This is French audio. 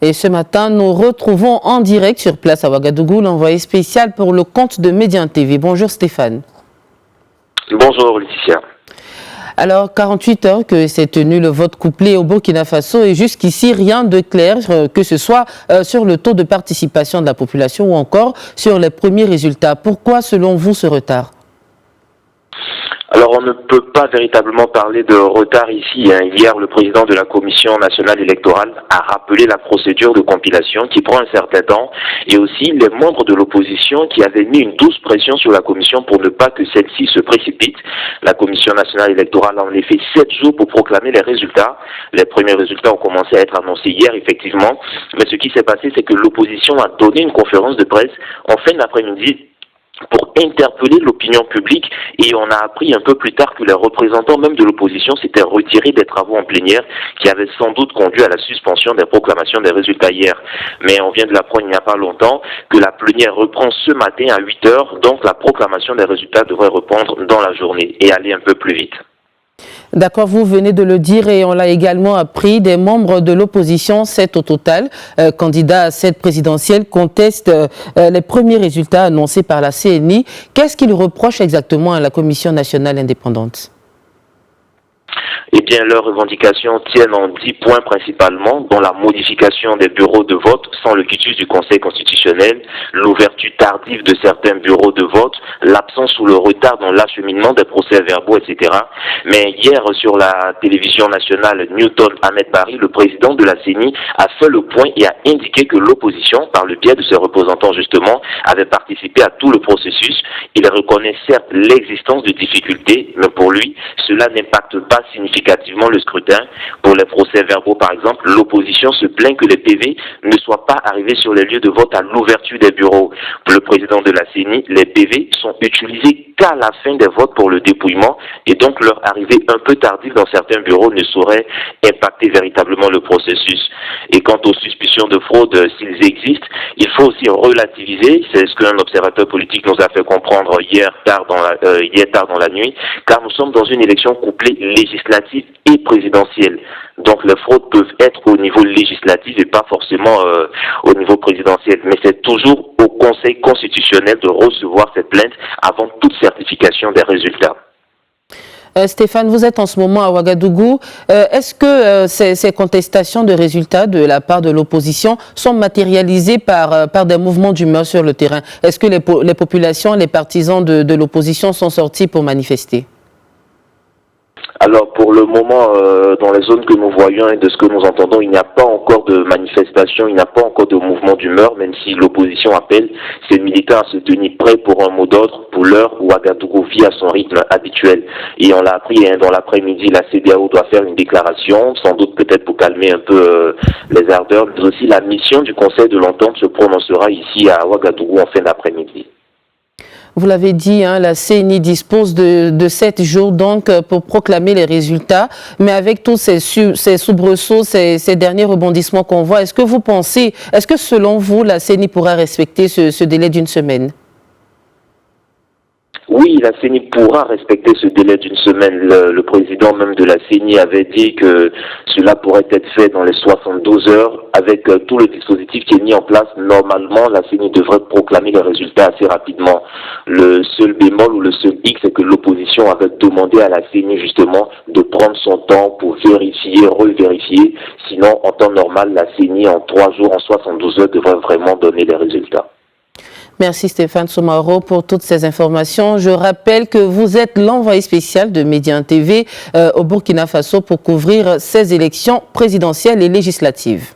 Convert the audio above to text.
Et ce matin, nous retrouvons en direct sur place à Ouagadougou l'envoyé spécial pour le compte de Médian TV. Bonjour Stéphane. Bonjour Laetitia. Alors, 48 heures que s'est tenu le vote couplé au Burkina Faso et jusqu'ici, rien de clair, que ce soit sur le taux de participation de la population ou encore sur les premiers résultats. Pourquoi, selon vous, ce retard ? Alors, on ne peut pas véritablement parler de retard ici. Hier, le président de la Commission nationale électorale a rappelé la procédure de compilation qui prend un certain temps et aussi les membres de l'opposition qui avaient mis une douce pression sur la Commission pour ne pas que celle-ci se précipite. La Commission nationale électorale a en effet 7 jours pour proclamer les résultats. Les premiers résultats ont commencé à être annoncés hier, effectivement. Mais ce qui s'est passé, c'est que l'opposition a donné une conférence de presse en fin d'après-midi pour interpeller l'opinion publique et on a appris un peu plus tard que les représentants même de l'opposition s'étaient retirés des travaux en plénière qui avaient sans doute conduit à la suspension des proclamations des résultats hier. Mais on vient de l'apprendre il n'y a pas longtemps que la plénière reprend ce matin à 8 heures, donc la proclamation des résultats devrait reprendre dans la journée et aller un peu plus vite. D'accord, vous venez de le dire et on l'a également appris, des membres de l'opposition, 7 au total, candidats à cette présidentielle, contestent les premiers résultats annoncés par la CNI. Qu'est-ce qu'ils reprochent exactement à la Commission nationale indépendante ? Eh bien, leurs revendications tiennent en 10 points principalement, dont la modification des bureaux de vote sans le quitus du Conseil constitutionnel, l'ouverture tardive de certains bureaux de vote, l'absence ou le retard dans l'acheminement des procès-verbaux, etc. Mais hier, sur la télévision nationale Newton Ahmed Barry, le président de la CENI a fait le point et a indiqué que l'opposition, par le biais de ses représentants justement, avait participé à tout le processus. Il reconnaît certes l'existence de difficultés, mais pour lui, cela n'impacte pas significativement le scrutin. Pour les procès-verbaux, par exemple, l'opposition se plaint que les PV ne soient pas arrivés sur les lieux de vote à l'ouverture des bureaux. Pour le président de la CENI, les PV sont utilisés qu'à la fin des votes pour le dépouillement et donc leur arrivée un peu tardive dans certains bureaux ne saurait impacter véritablement le processus. Et quant aux suspicions de fraude, s'ils existent, il faut aussi relativiser, c'est ce qu'un observateur politique nous a fait comprendre hier tard dans la nuit, car nous sommes dans une élection couplée législative et présidentielle. Donc les fraudes peuvent être au niveau législatif et pas forcément au niveau présidentiel. Mais c'est toujours au Conseil constitutionnel de recevoir cette plainte avant toute certification des résultats. Stéphane, vous êtes en ce moment à Ouagadougou. Est-ce que ces contestations de résultats de la part de l'opposition sont matérialisées par des mouvements d'humeur sur le terrain? Est-ce que les populations, les partisans de l'opposition sont sortis pour manifester? Alors pour le moment, dans les zones que nous voyons et de ce que nous entendons, il n'y a pas encore de manifestation, il n'y a pas encore de mouvement d'humeur, même si l'opposition appelle ses militants à se tenir prêts pour un mot d'ordre. Pour l'heure, Ouagadougou vit à son rythme habituel. Et on l'a appris dans l'après-midi, la CEDEAO doit faire une déclaration, sans doute peut-être pour calmer un peu les ardeurs, mais aussi la mission du Conseil de l'Entente se prononcera ici à Ouagadougou en fin d'après-midi. Vous l'avez dit, la CENI dispose de 7 jours donc pour proclamer les résultats. Mais avec tous ces soubresauts, ces derniers rebondissements qu'on voit, est-ce que selon vous, la CENI pourra respecter ce délai d'une semaine? Oui, la CENI pourra respecter ce délai d'une semaine. Le président même de la CENI avait dit que cela pourrait être fait dans les 72 heures. Avec tout le dispositif qui est mis en place, normalement, la CENI devrait proclamer les résultats assez rapidement. Le seul bémol ou le seul hic, c'est que l'opposition avait demandé à la CENI justement de prendre son temps pour vérifier, revérifier. Sinon, en temps normal, la CENI en 3 jours, en 72 heures, devrait vraiment donner les résultats. Merci Stéphane Soumaro pour toutes ces informations. Je rappelle que vous êtes l'envoyé spécial de Médian TV au Burkina Faso pour couvrir ces élections présidentielles et législatives.